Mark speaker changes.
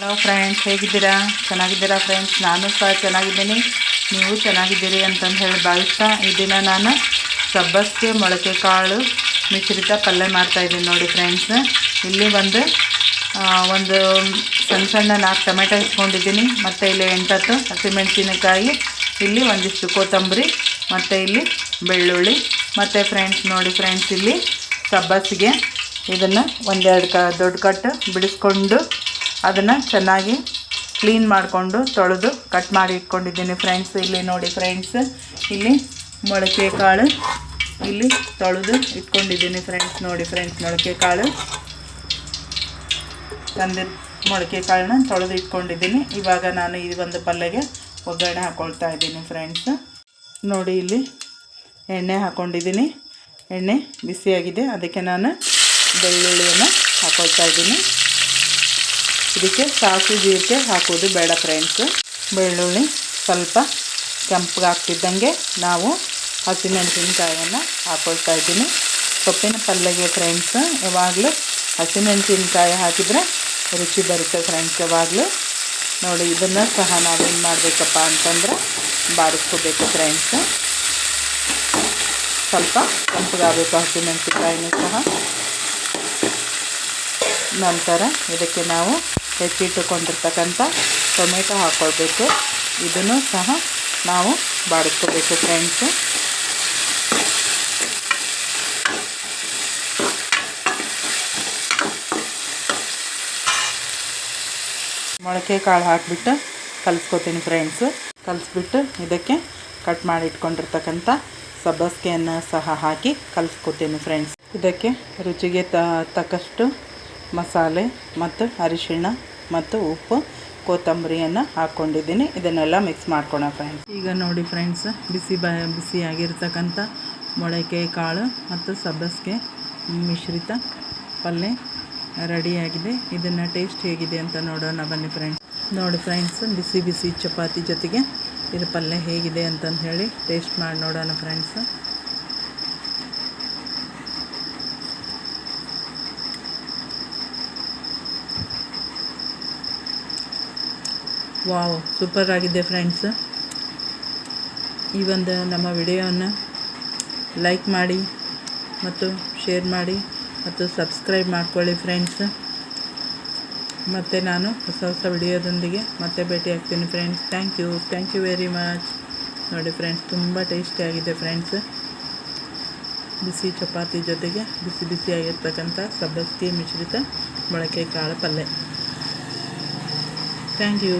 Speaker 1: Hello friends, ಹೇಗಿದ್ದೀರಾ? ಚೆನ್ನಾಗಿದ್ದೀರಾ friends? ನಾನು ಸಹ ಚೆನ್ನಾಗಿದ್ದೀನಿ, ನೀವು ಚೆನ್ನಾಗಿದ್ದೀರಿ ಅಂತಂದು ಹೇಳಿ ಭಾವಿಸ್ತಾ ಈ ದಿನ ನಾನು ಸಬ್ಬಸಿಗೆ ಮೊಳಕೆ ಕಾಳು ಮಿಶ್ರಿತ ಪಲ್ಯ ಮಾಡ್ತಾಯಿದ್ದೀನಿ ನೋಡಿ ಫ್ರೆಂಡ್ಸ್. ಇಲ್ಲಿ ಒಂದು ಸಣ್ಣ 4 ಟೊಮೆಟೊ ಇಟ್ಕೊಂಡಿದ್ದೀನಿ, ಮತ್ತು ಇಲ್ಲಿ 8-10 ಹಸಿಮೆಣಸಿನಕಾಯಿ, ಇಲ್ಲಿ ಒಂದಿಷ್ಟು ಕೊತ್ತಂಬರಿ, ಮತ್ತು ಇಲ್ಲಿ ಬೆಳ್ಳುಳ್ಳಿ. ಮತ್ತು ಫ್ರೆಂಡ್ಸ್ ನೋಡಿ ಫ್ರೆಂಡ್ಸ್, ಇಲ್ಲಿ ಸಬ್ಬಸಿಗೆ ಇದನ್ನು 1-2 ದೊಡ್ಡ ಕಟ್ಟು ಬಿಡಿಸ್ಕೊಂಡು ಅದನ್ನು ಚೆನ್ನಾಗಿ ಕ್ಲೀನ್ ಮಾಡಿಕೊಂಡು ತೊಳೆದು ಕಟ್ ಮಾಡಿ ಇಟ್ಕೊಂಡಿದ್ದೀನಿ ಫ್ರೆಂಡ್ಸ್. ಇಲ್ಲಿ ನೋಡಿ ಫ್ರೆಂಡ್ಸ್, ಇಲ್ಲಿ ಮೊಳಕೆ ಕಾಳು ಇಲ್ಲಿ ತೊಳೆದು ಇಟ್ಕೊಂಡಿದ್ದೀನಿ ಫ್ರೆಂಡ್ಸ್. ನೋಡಿ ಫ್ರೆಂಡ್ಸ್, ಮೊಳಕೆ ಕಾಳು ಮೊಳಕೆ ಕಾಳನ್ನ ತೊಳೆದು ಇಟ್ಕೊಂಡಿದ್ದೀನಿ. ಇವಾಗ ನಾನು ಈ ಒಂದು ಪಲ್ಯಗೆ ಒಗ್ಗರಣೆ ಹಾಕ್ಕೊಳ್ತಾ ಇದ್ದೀನಿ ಫ್ರೆಂಡ್ಸ್. ನೋಡಿ ಇಲ್ಲಿ ಎಣ್ಣೆ ಹಾಕ್ಕೊಂಡಿದ್ದೀನಿ, ಎಣ್ಣೆ ಬಿಸಿಯಾಗಿದೆ, ಅದಕ್ಕೆ ನಾನು ಬೆಳ್ಳುಳ್ಳಿಯನ್ನು ಹಾಕ್ಕೊಳ್ತಾ ಇದ್ದೀನಿ. ಇದಕ್ಕೆ ಸಾಸಿವೆ ಜೀರಿಗೆ ಹಾಕೋದು ಬೇಡ ಫ್ರೆಂಡ್ಸ್. ಬೆಳ್ಳುಳ್ಳಿ ಸ್ವಲ್ಪ ಕೆಂಪಗಾಗ್ತಿದ್ದಂಗೆ ನಾವು ಹಸಿಮೆಣಸಿನ್ಕಾಯನ್ನು ಹಾಕ್ಕೊಳ್ತಾ ಇದ್ದೀನಿ. ಸೊಪ್ಪಿನ ಪಲ್ಯಗೆ ಫ್ರೆಂಡ್ಸ್ ಯಾವಾಗಲೂ ಹಸಿಮೆಣಸಿನ್ಕಾಯಿ ಹಾಕಿದರೆ ರುಚಿ ಬರುತ್ತೆ ಫ್ರೆಂಡ್ಸ್ ಯಾವಾಗಲೂ. ನೋಡಿ ಇದನ್ನು ಸಹ ನಾವೇನು ಮಾಡಬೇಕಪ್ಪ ಅಂತಂದ್ರೆ ಬಾಡಿಸ್ಕೋಬೇಕು ಫ್ರೆಂಡ್ಸ್. ಸ್ವಲ್ಪ ಕೆಂಪಗಾಗಬೇಕು ಹಸಿಮೆಣಸಿನ್ಕಾಯಿನೂ ಸಹ. ನಂತರ ಇದಕ್ಕೆ ನಾವು ಹೆಚ್ಚಿಟ್ಟುಕೊಂಡಿರ್ತಕ್ಕಂಥ ಟೊಮೆಟೊ ಹಾಕ್ಕೊಳ್ಬೇಕು, ಇದನ್ನು ಸಹ ನಾವು ಬಾಡಿಸ್ಕೋಬೇಕು ಫ್ರೆಂಡ್ಸ್. ಮೊಳಕೆ ಕಾಳು ಹಾಕಿಬಿಟ್ಟು ಕಲಿಸ್ಕೊತೀನಿ ಫ್ರೆಂಡ್ಸ್. ಕಲಿಸ್ಬಿಟ್ಟು ಇದಕ್ಕೆ ಕಟ್ ಮಾಡಿ ಇಟ್ಕೊಂಡಿರ್ತಕ್ಕಂಥ ಸಬ್ಬಸಿಗೆಯನ್ನು ಸಹ ಹಾಕಿ ಕಲಿಸ್ಕೊತೀನಿ ಫ್ರೆಂಡ್ಸ್. ಇದಕ್ಕೆ ರುಚಿಗೆ ತಕ್ಕಷ್ಟು ಮಸಾಲೆ ಮತ್ತು ಅರಿಶಿಣ ಮತ್ತು ಉಪ್ಪು, ಕೊತ್ತಂಬರಿಯನ್ನು ಹಾಕ್ಕೊಂಡಿದ್ದೀನಿ. ಇದನ್ನೆಲ್ಲ ಮಿಕ್ಸ್ ಮಾಡ್ಕೊಳ್ಳೋಣ ಫ್ರೆಂಡ್ಸ್. ಈಗ ನೋಡಿ ಫ್ರೆಂಡ್ಸ್, ಬಿಸಿಯಾಗಿರ್ತಕ್ಕಂಥ ಮೊಳಕೆ ಕಾಳು ಮತ್ತು ಸಬ್ಬಸಿಗೆ ಮಿಶ್ರಿತ ಪಲ್ಯ ರೆಡಿಯಾಗಿದೆ. ಇದನ್ನು ಟೇಸ್ಟ್ ಹೇಗಿದೆ ಅಂತ ನೋಡೋಣ ಬನ್ನಿ ಫ್ರೆಂಡ್ಸ್. ನೋಡಿ ಫ್ರೆಂಡ್ಸ್, ಬಿಸಿ ಚಪಾತಿ ಜೊತೆಗೆ ಇದು ಪಲ್ಯ ಹೇಗಿದೆ ಅಂತಂದು ಹೇಳಿ ಟೇಸ್ಟ್ ಮಾಡಿ ನೋಡೋಣ ಫ್ರೆಂಡ್ಸ್. ವಾವ್, ಸೂಪರ್ ಆಗಿದೆ ಫ್ರೆಂಡ್ಸ್. ಈ ಒಂದು ನಮ್ಮ ವಿಡಿಯೋವನ್ನು ಲೈಕ್ ಮಾಡಿ ಮತ್ತು ಶೇರ್ ಮಾಡಿ ಮತ್ತು ಸಬ್ಸ್ಕ್ರೈಬ್ ಮಾಡ್ಕೊಳ್ಳಿ ಫ್ರೆಂಡ್ಸ್. ಮತ್ತು ನಾನು ಹೊಸ ವಿಡಿಯೋದೊಂದಿಗೆ ಮತ್ತೆ ಭೇಟಿ ಆಗ್ತೀನಿ friends. Thank you very much. ನೋಡಿ ಫ್ರೆಂಡ್ಸ್, ತುಂಬ ಟೇಸ್ಟಿಯಾಗಿದೆ ಫ್ರೆಂಡ್ಸ್. ಬಿಸಿ ಚಪಾತಿ ಜೊತೆಗೆ ಬಿಸಿಯಾಗಿರ್ತಕ್ಕಂಥ ಸಬ್ಬಸಿಗೆ ಮಿಶ್ರಿತ ಮೊಳಕೆ ಕಾಳು ಪಲ್ಯ. Thank you.